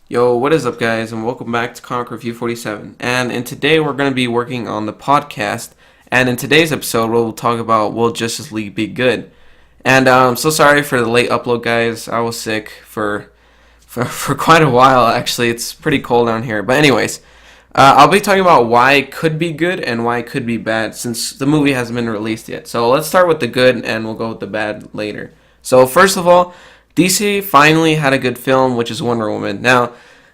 Yo, what is up, guys, and welcome back to Comicreview47. And today we're going to be working on the podcast. And in today's episode, we'll talk about will Justice League be good? And I'm so sorry for the late upload, guys. I was sick for quite a while. Actually, it's pretty cold down here. But anyways, I'll be talking about why it could be good and why it could be bad, since the movie hasn't been released yet. So let's start with the good, and we'll go with the bad later. So first of all, DC finally had a good film, which is Wonder Woman. Now,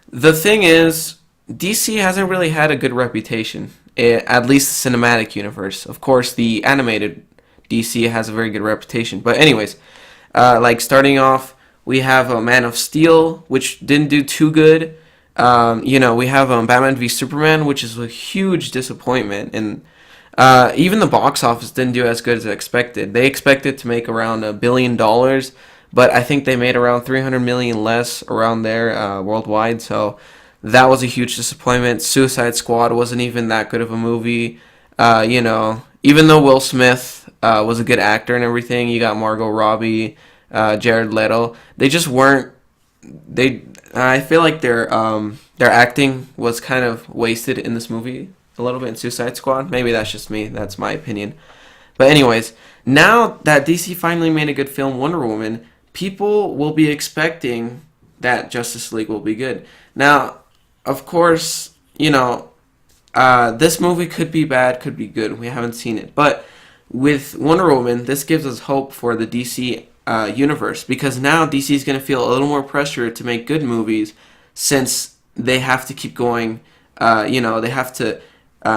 the thing is, DC hasn't really had a good reputation, at least the cinematic universe. Of course, the animated DC has a very good reputation. But anyways, like starting off, we have Man of Steel, which didn't do too good. We have Batman v Superman, which is a huge disappointment, and even the box office didn't do as good as expected. They expected to make around $1 billion, but I think they made around 300 million less around there worldwide. So that was a huge disappointment. Suicide Squad wasn't even that good of a movie. Even though Will Smith was a good actor and everything, you got Margot Robbie, Jared Leto. They just weren't. I feel like their acting was kind of wasted in this movie a little bit in Suicide Squad. Maybe that's just me. That's my opinion. But anyways, now that DC finally made a good film, Wonder Woman, people will be expecting that Justice League will be good. Now, of course, this movie could be bad, could be good. We haven't seen it. But with Wonder Woman, this gives us hope for the DC universe, because now DC is going to feel a little more pressure to make good movies, since they have to keep going. They have to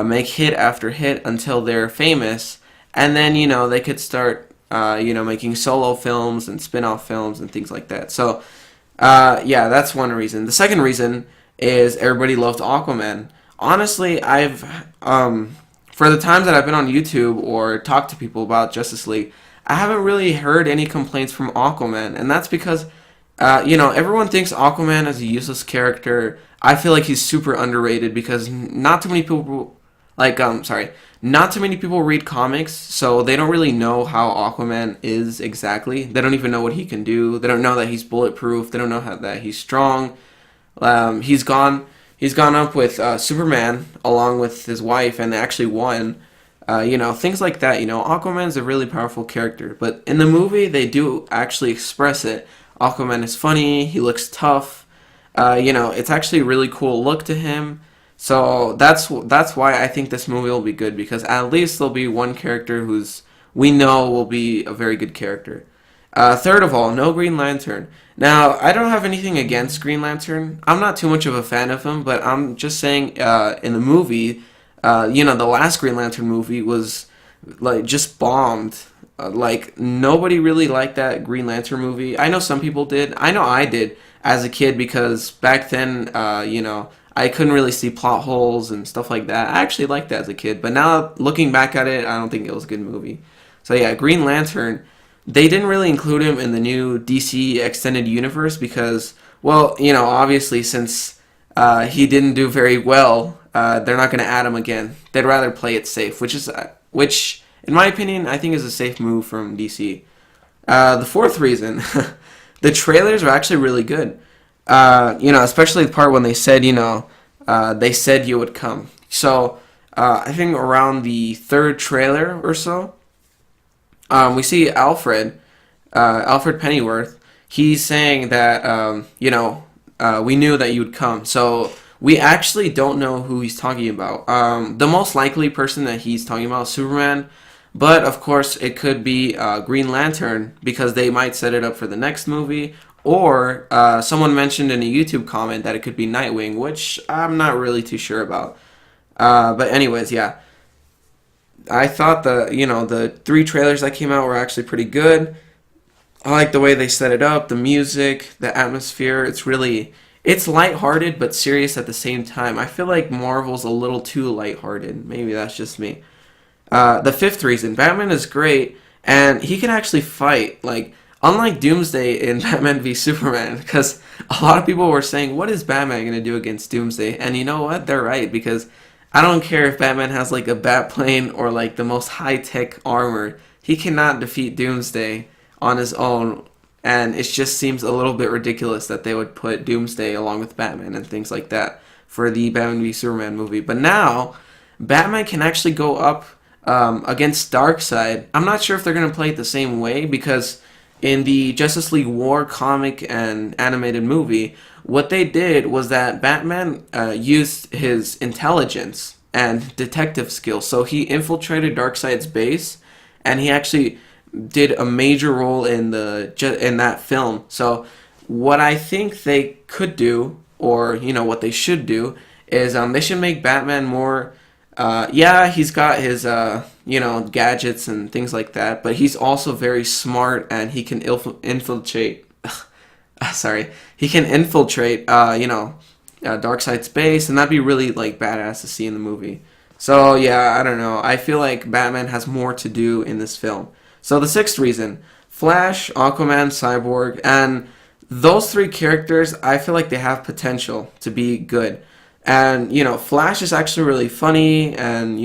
make hit after hit until they're famous, and then they could start making solo films and spin-off films and things like that. So that's one reason. The second reason is everybody loved Aquaman. Honestly, I've for the times that I've been on YouTube or talked to people about Justice League, I haven't really heard any complaints from Aquaman, and that's because everyone thinks Aquaman is a useless character. I feel like he's super underrated because not too many people not too many people read comics, so they don't really know how Aquaman is exactly. They don't even know what he can do. They don't know that he's bulletproof. They don't know that he's strong. He's gone up with Superman along with his wife, and they actually won. Things like that. Aquaman's a really powerful character, but in the movie they do actually express it. Aquaman is funny. He looks tough. It's actually a really cool look to him. So that's why I think this movie will be good, because at least there'll be one character who's we know will be a very good character. Third of all, no Green Lantern. Now, I don't have anything against Green Lantern. I'm not too much of a fan of him, but I'm just saying in the movie, the last Green Lantern movie was just bombed. Nobody really liked that Green Lantern movie. I know some people did. I know I did as a kid, because back then, I couldn't really see plot holes and stuff like that. I actually liked that as a kid, but now looking back at it, I don't think it was a good movie. So yeah, Green Lantern, they didn't really include him in the new DC Extended Universe because, well, obviously since he didn't do very well, they're not going to add him again. They'd rather play it safe, which in my opinion, I think is a safe move from DC. The fourth reason, the trailers are actually really good. Especially the part when they said, they said you would come. So, I think around the third trailer or so, we see Alfred Pennyworth. He's saying that, we knew that you would come. So, we actually don't know who he's talking about. The most likely person that he's talking about is Superman. But, of course, it could be Green Lantern, because they might set it up for the next movie. Or someone mentioned in a YouTube comment that it could be Nightwing, which I'm not really too sure about. But anyways, yeah. I thought the three trailers that came out were actually pretty good. I like the way they set it up, the music, the atmosphere. It's lighthearted but serious at the same time. I feel like Marvel's a little too lighthearted. Maybe that's just me. The fifth reason, Batman is great, and he can actually fight. Unlike Doomsday in Batman v Superman, because a lot of people were saying, what is Batman going to do against Doomsday? And you know what? They're right, because I don't care if Batman has a bat plane or the most high-tech armor. He cannot defeat Doomsday on his own. and it just seems a little bit ridiculous that they would put Doomsday along with Batman and things like that for the Batman v Superman movie. But now, Batman can actually go up against Darkseid. I'm not sure if they're going to play it the same way, because in the Justice League War comic and animated movie, what they did was that Batman used his intelligence and detective skills. So he infiltrated Darkseid's base, and he actually did a major role in that film. So what I think they could do, or what they should do, is they should make Batman more. Yeah, he's got his gadgets and things like that, but he's also very smart, and he can infiltrate. Sorry, he can infiltrate. Darkseid's base, and that'd be really like badass to see in the movie. So yeah, I don't know. I feel like Batman has more to do in this film. So the sixth reason: Flash, Aquaman, Cyborg, and those three characters, I feel like they have potential to be good. And Flash is actually really funny, and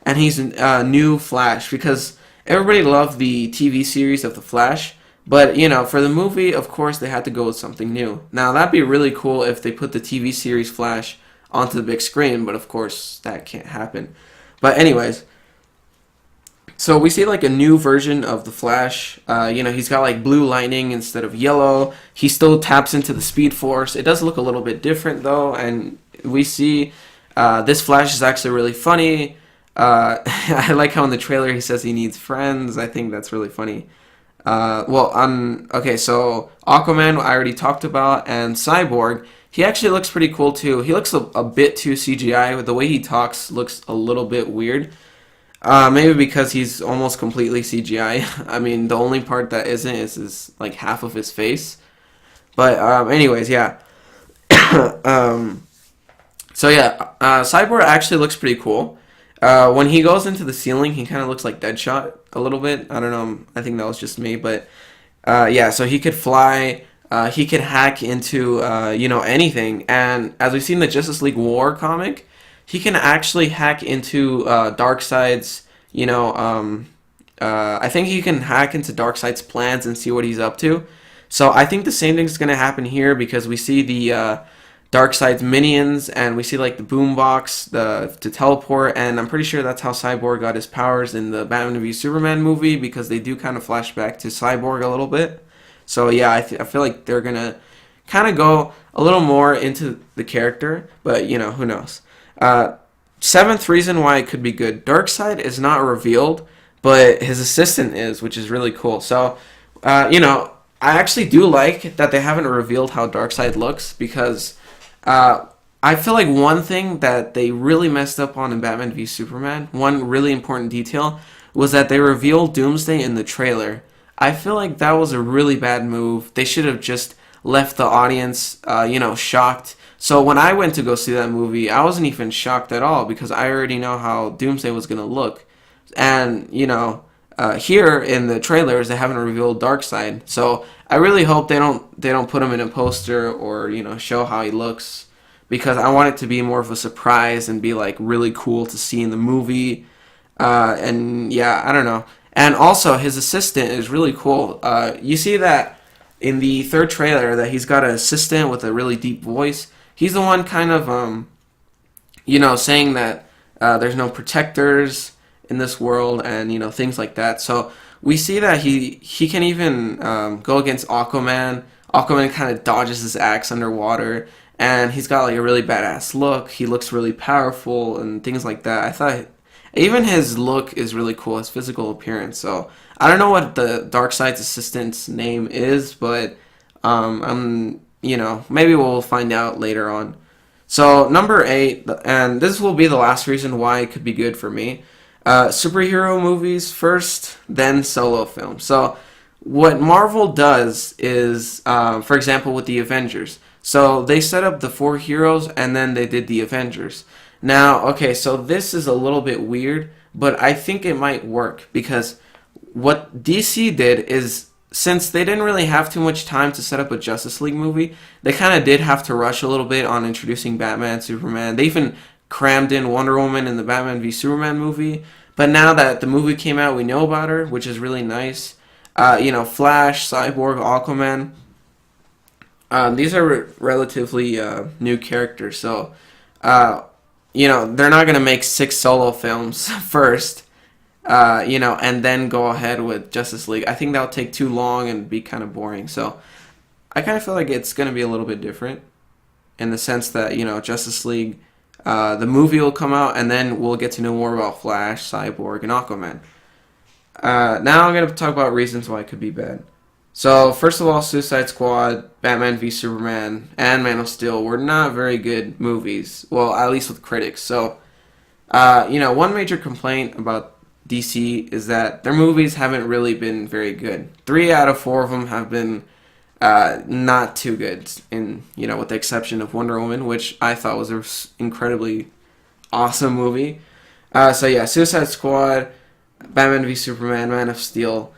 and he's a new Flash, because everybody loved the TV series of the Flash. But for the movie, of course, they had to go with something new. Now that'd be really cool if they put the TV series Flash onto the big screen, but of course that can't happen. But anyways, so we see like a new version of the Flash. He's got like blue lightning instead of yellow. He still taps into the Speed Force. It does look a little bit different though, and we see this Flash is actually really funny. I like how in the trailer he says he needs friends. I think that's really funny. Okay, so Aquaman I already talked about, and Cyborg, he actually looks pretty cool too. He looks a bit too CGI. The way he talks looks a little bit weird. Maybe because he's almost completely CGI. I mean, the only part that isn't is like half of his face. But anyways, yeah. Cyborg actually looks pretty cool. When he goes into the ceiling, he kind of looks like Deadshot a little bit. I don't know. I think that was just me, but so he could fly. He could hack into anything. And as we see in the Justice League War comic, he can actually hack into Darkseid's. I think he can hack into Darkseid's plans and see what he's up to. So I think the same thing is going to happen here, because we see the Darkseid's minions, and we see like the boombox to teleport, and I'm pretty sure that's how Cyborg got his powers in the Batman v Superman movie, because they do kind of flash back to Cyborg a little bit. So yeah, I feel like they're gonna kind of go a little more into the character, but who knows. Seventh reason why it could be good: Darkseid is not revealed, but his assistant is, which is really cool. So I actually do like that they haven't revealed how Darkseid looks, because I feel like one thing that they really messed up on in Batman v Superman, one really important detail, was that they revealed Doomsday in the trailer. I feel like that was a really bad move. They should have just left the audience, shocked. So when I went to go see that movie, I wasn't even shocked at all, because I already know how Doomsday was going to look. And, here in the trailers, they haven't revealed Darkseid. So I really hope they don't put him in a poster or show how he looks, because I want it to be more of a surprise and be like really cool to see in the movie. And yeah, I don't know. And also his assistant is really cool. You see that in the third trailer that he's got an assistant with a really deep voice. He's the one kind of saying that there's no protectors in this world, and things like that. So we see that he can even go against Aquaman. Aquaman kind of dodges his axe underwater, and he's got like a really badass look. He looks really powerful and things like that. I thought even his look is really cool, his physical appearance. So I don't know what the Darkseid's assistant's name is, but maybe we'll find out later on. So number 8, and this will be the last reason why it could be good for me. Superhero movies first, then solo films. So what Marvel does is, for example, with the Avengers. So they set up the 4 heroes, and then they did the Avengers. Now, okay, so this is a little bit weird, but I think it might work, because what DC did is, since they didn't really have too much time to set up a Justice League movie, they kind of did have to rush a little bit on introducing Batman, Superman. They even crammed in Wonder Woman in the Batman v Superman movie. But now that the movie came out, we know about her, which is really nice. Flash, Cyborg, Aquaman. These are relatively new characters, so they're not gonna make 6 solo films first, and then go ahead with Justice League. I think that'll take too long and be kind of boring. So I kind of feel like it's gonna be a little bit different in the sense that Justice League, the movie will come out, and then we'll get to know more about Flash, Cyborg, and Aquaman. Now I'm gonna talk about reasons why it could be bad. So first of all, Suicide Squad, Batman v Superman, and Man of Steel were not very good movies. Well, at least with critics. So, one major complaint about DC is that their movies haven't really been very good. 3 out of 4 of them have been not too good. With the exception of Wonder Woman, which I thought was an incredibly awesome movie. Suicide Squad, Batman v Superman, Man of Steel.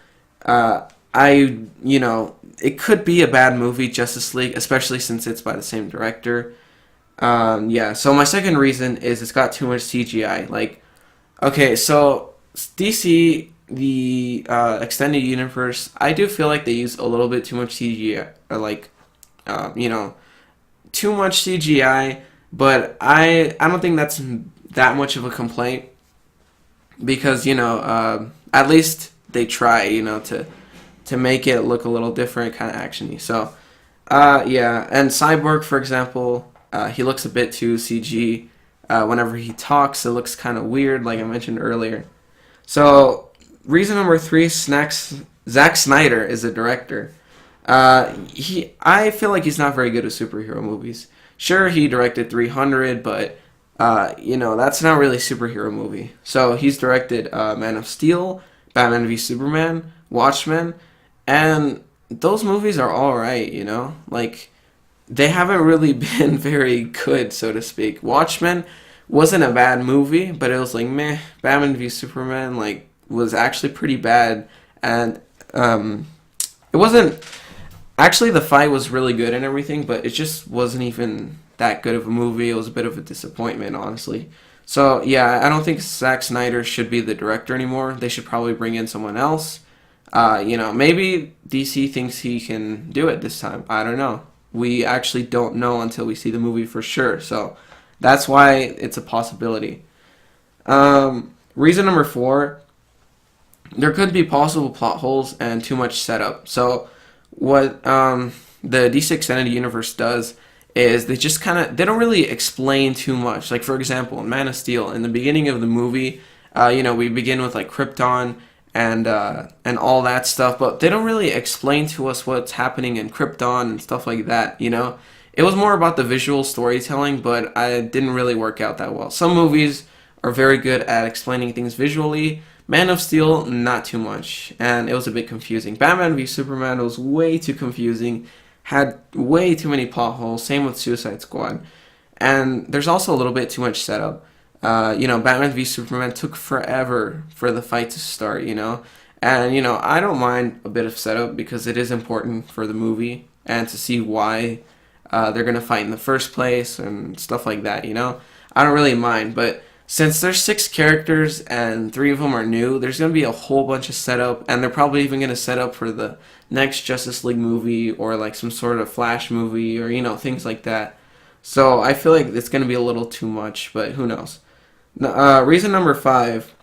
It could be a bad movie, Justice League, especially since it's by the same director. So my second reason is it's got too much CGI. So DC, the extended universe, I do feel like they use a little bit too much CGI, too much CGI, but I don't think that's that much of a complaint because, at least they try, to make it look a little different, kind of actiony. So, and Cyborg, for example, he looks a bit too CG. Whenever he talks, it looks kind of weird, like I mentioned earlier. So, reason number 3, Zack Snyder is the director. I feel like he's not very good at superhero movies. Sure, he directed 300, but that's not really a superhero movie. So he's directed Man of Steel, Batman v Superman, Watchmen, and those movies are alright, they haven't really been very good, so to speak. Watchmen wasn't a bad movie, but it was like meh. Batman v Superman was actually pretty bad, and it wasn't actually, the fight was really good and everything, but it just wasn't even that good of a movie. It was a bit of a disappointment, honestly. So yeah, I don't think Zack Snyder should be the director anymore. They should probably bring in someone else. Maybe DC thinks he can do it this time. I don't know. We actually don't know until we see the movie for sure. So that's why it's a possibility. Reason number 4, there could be possible plot holes and too much setup. So what the DC Extended Universe does is they just they don't really explain too much. Like, for example, in Man of Steel, in the beginning of the movie, we begin with Krypton and all that stuff, but they don't really explain to us what's happening in Krypton and stuff like that. It was more about the visual storytelling, but it didn't really work out that well. Some movies are very good at explaining things visually. Man of Steel, not too much, and it was a bit confusing. Batman v Superman was way too confusing, had way too many plot holes. Same with Suicide Squad, and there's also a little bit too much setup. Batman v Superman took forever for the fight to start, and I don't mind a bit of setup because it is important for the movie and to see why they're gonna fight in the first place and stuff like that. I don't really mind, but since there's 6 characters and 3 of them are new, there's going to be a whole bunch of setup, and they're probably even going to set up for the next Justice League movie or some sort of Flash movie or, things like that. So I feel like it's going to be a little too much, but who knows. Reason number 5,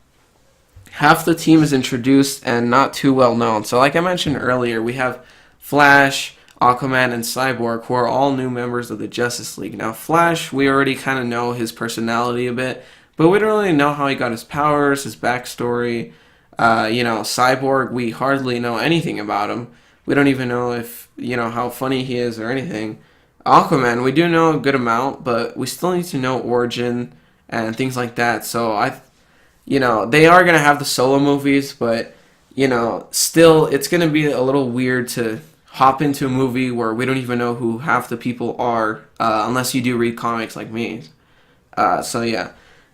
half the team is introduced and not too well known. So like I mentioned earlier, we have Flash, Aquaman, and Cyborg, who are all new members of the Justice League. Now Flash, we already kind of know his personality a bit, but we don't really know how he got his powers, his backstory. Cyborg, we hardly know anything about him. We don't even know if, how funny he is or anything. Aquaman, we do know a good amount, but we still need to know origin and things like that. So they are going to have the solo movies, but, still it's going to be a little weird to hop into a movie where we don't even know who half the people are, unless you do read comics like me.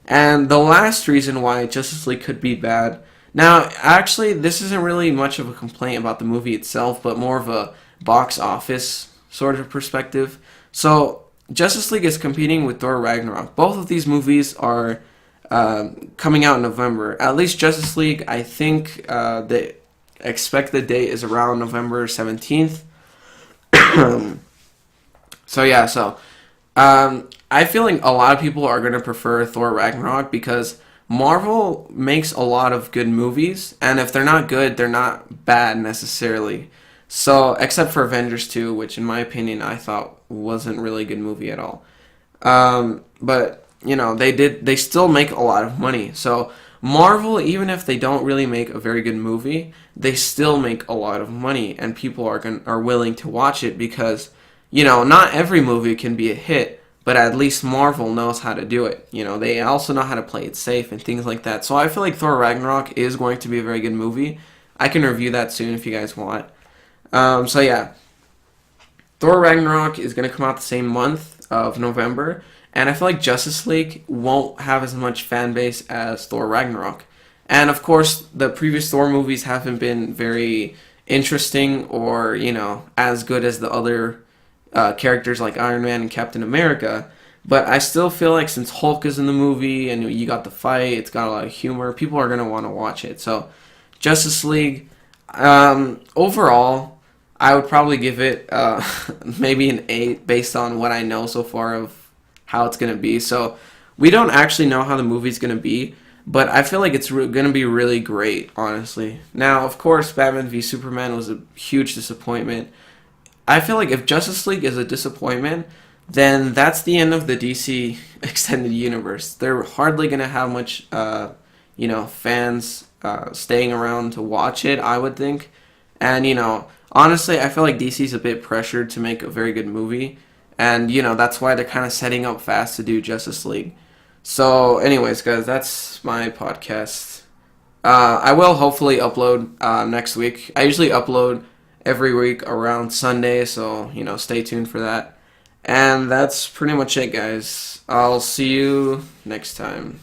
And the last reason why Justice League could be bad. Now, actually, this isn't really much of a complaint about the movie itself, but more of a box office sort of perspective. So, Justice League is competing with Thor Ragnarok. Both of these movies are coming out in November. At least Justice League, I think expected date is around November 17th. So yeah, I feel like a lot of people are going to prefer Thor Ragnarok because Marvel makes a lot of good movies, and if they're not good, they're not bad necessarily. So, except for Avengers 2, which in my opinion I thought wasn't really a good movie at all. But they still make a lot of money. So Marvel, even if they don't really make a very good movie, they still make a lot of money, and people are willing to watch it because not every movie can be a hit, but at least Marvel knows how to do it. They also know how to play it safe and things like that. So I feel like Thor Ragnarok is going to be a very good movie. I can review that soon if you guys want. So yeah, Thor Ragnarok is going to come out the same month of November, and I feel like Justice League won't have as much fan base as Thor Ragnarok. And of course, the previous Thor movies haven't been very interesting or, as good as the other characters like Iron Man and Captain America. But I still feel like since Hulk is in the movie and you got the fight, it's got a lot of humor, people are going to want to watch it. So, Justice League, overall, I would probably give it maybe an 8 based on what I know so far of how it's going to be. So, we don't actually know how the movie's going to be, but I feel like it's going to be really great, honestly. Now, of course, Batman v Superman was a huge disappointment. I feel like if Justice League is a disappointment, then that's the end of the DC extended universe. They're hardly going to have much, fans staying around to watch it, I would think. And, honestly, I feel like DC's a bit pressured to make a very good movie. And, that's why they're kind of setting up fast to do Justice League. So, anyways, guys, that's my podcast. I will hopefully upload next week. I usually upload every week around Sunday, so, stay tuned for that. And that's pretty much it, guys. I'll see you next time.